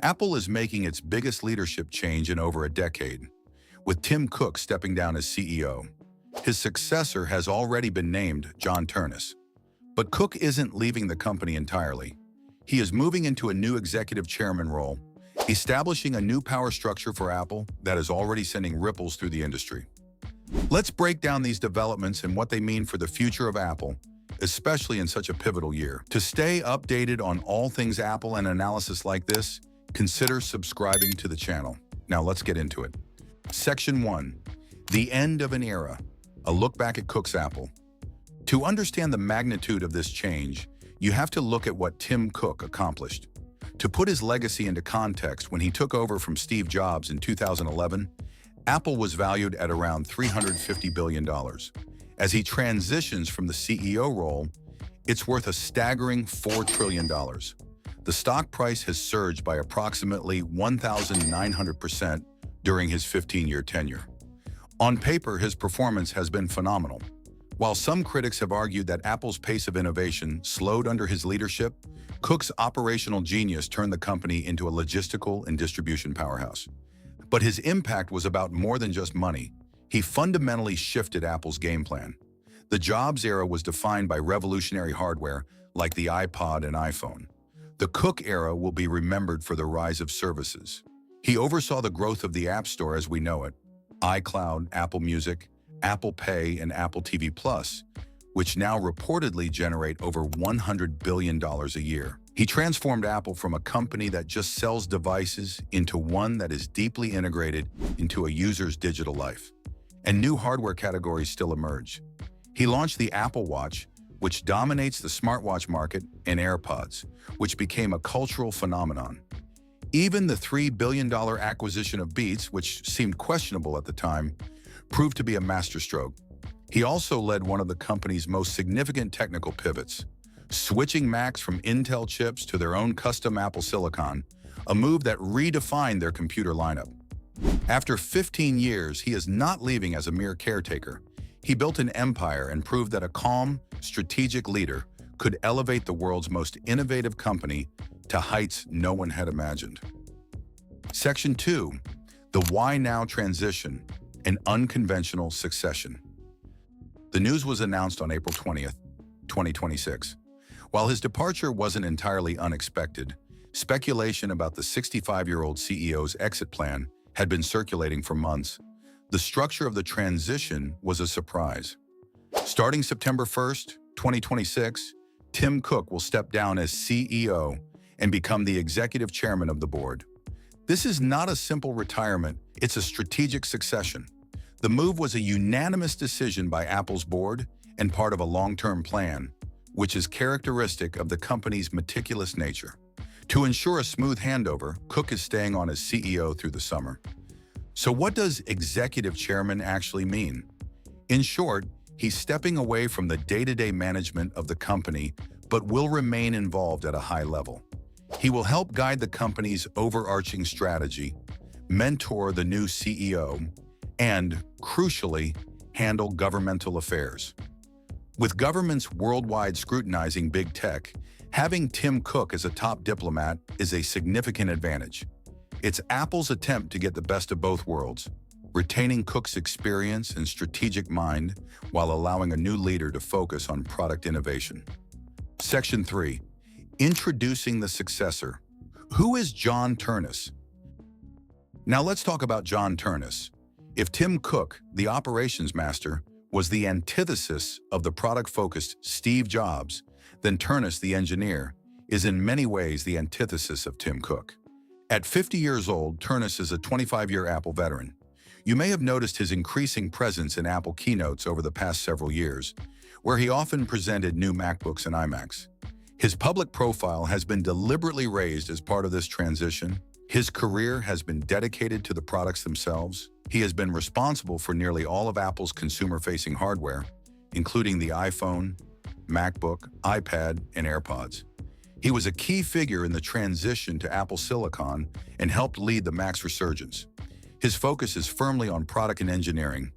Apple is making its biggest leadership change in over a decade, with Tim Cook stepping down as CEO. His successor has already been named, John Ternus. But Cook isn't leaving the company entirely. He is moving into a new executive chairman role, establishing a new power structure for Apple that is already sending ripples through the industry. Let's break down these developments and what they mean for the future of Apple, especially in such a pivotal year. To stay updated on all things Apple and analysis like this, consider subscribing to the channel. Now let's get into it. Section 1. The End of an Era. A look back at Cook's Apple. To understand the magnitude of this change, you have to look at what Tim Cook accomplished. To put his legacy into context, when he took over from Steve Jobs in 2011, Apple was valued at around $350 billion. As he transitions from the CEO role, it's worth a staggering $4 trillion. The stock price has surged by approximately 1,900% during his 15-year tenure. On paper, his performance has been phenomenal. While some critics have argued that Apple's pace of innovation slowed under his leadership, Cook's operational genius turned the company into a logistical and distribution powerhouse. But his impact was about more than just money. He fundamentally shifted Apple's game plan. The Jobs era was defined by revolutionary hardware like the iPod and iPhone. The Cook era will be remembered for the rise of services. He oversaw the growth of the App Store as we know it, iCloud, Apple Music, Apple Pay, and Apple TV Plus, which now reportedly generate over $100 billion a year. He transformed Apple from a company that just sells devices into one that is deeply integrated into a user's digital life. And new hardware categories still emerge. He launched the Apple Watch, which dominates the smartwatch market, and AirPods, which became a cultural phenomenon. Even the $3 billion acquisition of Beats, which seemed questionable at the time, proved to be a masterstroke. He also led one of the company's most significant technical pivots, switching Macs from Intel chips to their own custom Apple Silicon, a move that redefined their computer lineup. After 15 years, he is not leaving as a mere caretaker. He built an empire and proved that a calm, strategic leader could elevate the world's most innovative company to heights no one had imagined. Section 2. The Why Now Transition, an Unconventional Succession. The news was announced on April 20th, 2026. While his departure wasn't entirely unexpected, speculation about the 65-year-old CEO's exit plan had been circulating for months. The structure of the transition was a surprise. Starting September 1st, 2026, Tim Cook will step down as CEO and become the executive chairman of the board. This is not a simple retirement, it's a strategic succession. The move was a unanimous decision by Apple's board and part of a long-term plan, which is characteristic of the company's meticulous nature. To ensure a smooth handover, Cook is staying on as CEO through the summer. So what does executive chairman actually mean? In short, he's stepping away from the day-to-day management of the company, but will remain involved at a high level. He will help guide the company's overarching strategy, mentor the new CEO, and, crucially, handle governmental affairs. With governments worldwide scrutinizing big tech, having Tim Cook as a top diplomat is a significant advantage. It's Apple's attempt to get the best of both worlds, retaining Cook's experience and strategic mind while allowing a new leader to focus on product innovation. Section 3. Introducing the Successor. Who is John Ternus? Now let's talk about John Ternus. If Tim Cook, the operations master, was the antithesis of the product-focused Steve Jobs, then Ternus, the engineer, is in many ways the antithesis of Tim Cook. At 50 years old, Ternus is a 25-year Apple veteran. You may have noticed his increasing presence in Apple keynotes over the past several years, where he often presented new MacBooks and iMacs. His public profile has been deliberately raised as part of this transition. His career has been dedicated to the products themselves. He has been responsible for nearly all of Apple's consumer-facing hardware, including the iPhone, MacBook, iPad, and AirPods. He was a key figure in the transition to Apple Silicon and helped lead the Mac's resurgence. His focus is firmly on product and engineering.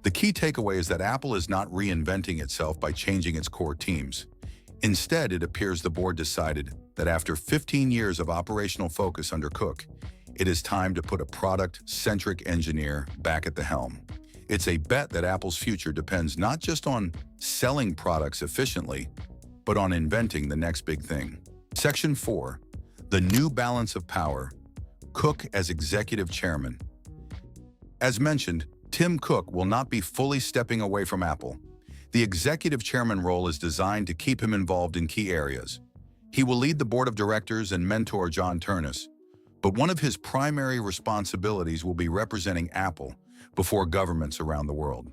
The key takeaway is that Apple is not reinventing itself by changing its core teams. Instead, it appears the board decided, that after 15 years of operational focus under Cook, it is time to put a product-centric engineer back at the helm. It's a bet that Apple's future depends not just on selling products efficiently, but on inventing the next big thing. Section 4. The new balance of power. Cook as executive chairman. As mentioned, Tim Cook will not be fully stepping away from Apple. The executive chairman role is designed to keep him involved in key areas. He will lead the board of directors and mentor John Ternus, but one of his primary responsibilities will be representing Apple before governments around the world.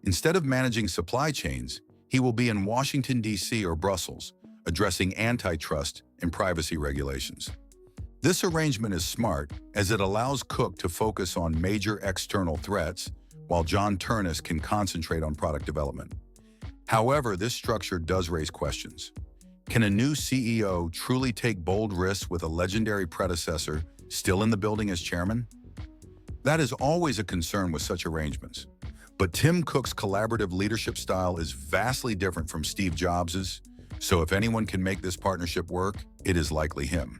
Instead of managing supply chains, he will be in Washington, D.C. or Brussels, addressing antitrust and privacy regulations. This arrangement is smart as it allows Cook to focus on major external threats while John Ternus can concentrate on product development. However, this structure does raise questions. Can a new CEO truly take bold risks with a legendary predecessor still in the building as chairman? That is always a concern with such arrangements. But Tim Cook's collaborative leadership style is vastly different from Steve Jobs's, so if anyone can make this partnership work, it is likely him.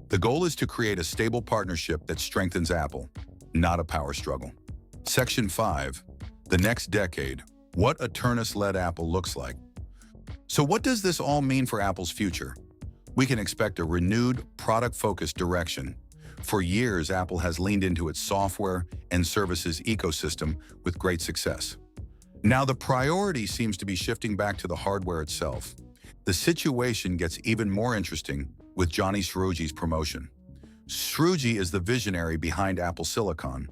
The goal is to create a stable partnership that strengthens Apple, not a power struggle. Section 5. The next decade. What a Ternus-led Apple looks like. So what does this all mean for Apple's future? We can expect a renewed, product-focused direction. For years, Apple has leaned into its software and services ecosystem with great success. Now the priority seems to be shifting back to the hardware itself. The situation gets even more interesting with Johnny Srouji's promotion. Srouji is the visionary behind Apple Silicon,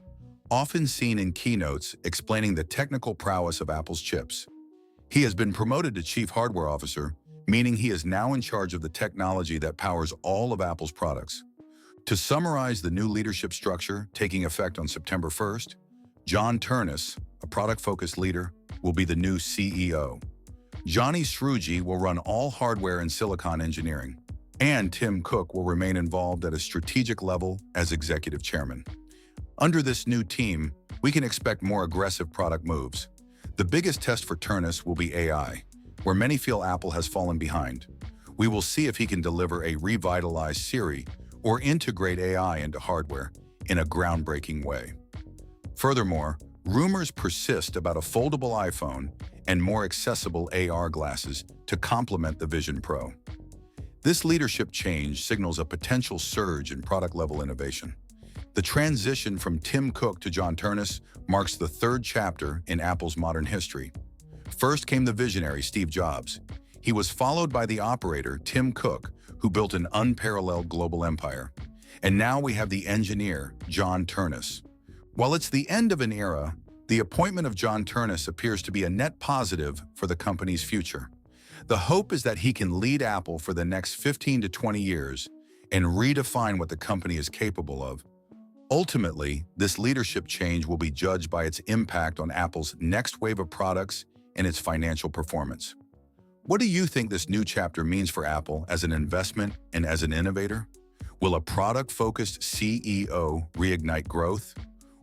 often seen in keynotes explaining the technical prowess of Apple's chips. He has been promoted to Chief Hardware Officer, meaning he is now in charge of the technology that powers all of Apple's products. To summarize the new leadership structure taking effect on September 1st, John Ternus, a product-focused leader, will be the new CEO. Johnny Srouji will run all hardware and silicon engineering, and Tim Cook will remain involved at a strategic level as executive chairman. Under this new team, we can expect more aggressive product moves. The biggest test for Ternus will be AI, where many feel Apple has fallen behind. We will see if he can deliver a revitalized Siri or integrate AI into hardware in a groundbreaking way. Furthermore, rumors persist about a foldable iPhone and more accessible AR glasses to complement the Vision Pro. This leadership change signals a potential surge in product-level innovation. The transition from Tim Cook to John Ternus marks the third chapter in Apple's modern history. First came the visionary Steve Jobs. He was followed by the operator Tim Cook, who built an unparalleled global empire. And now we have the engineer, John Ternus. While it's the end of an era, the appointment of John Ternus appears to be a net positive for the company's future. The hope is that he can lead Apple for the next 15 to 20 years and redefine what the company is capable of. Ultimately, this leadership change will be judged by its impact on Apple's next wave of products and its financial performance. What do you think this new chapter means for Apple as an investment and as an innovator? Will a product-focused CEO reignite growth,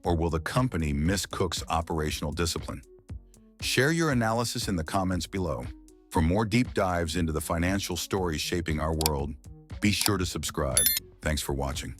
or will the company miss Cook's operational discipline? Share your analysis in the comments below. For more deep dives into the financial stories shaping our world, be sure to subscribe. Thanks for watching.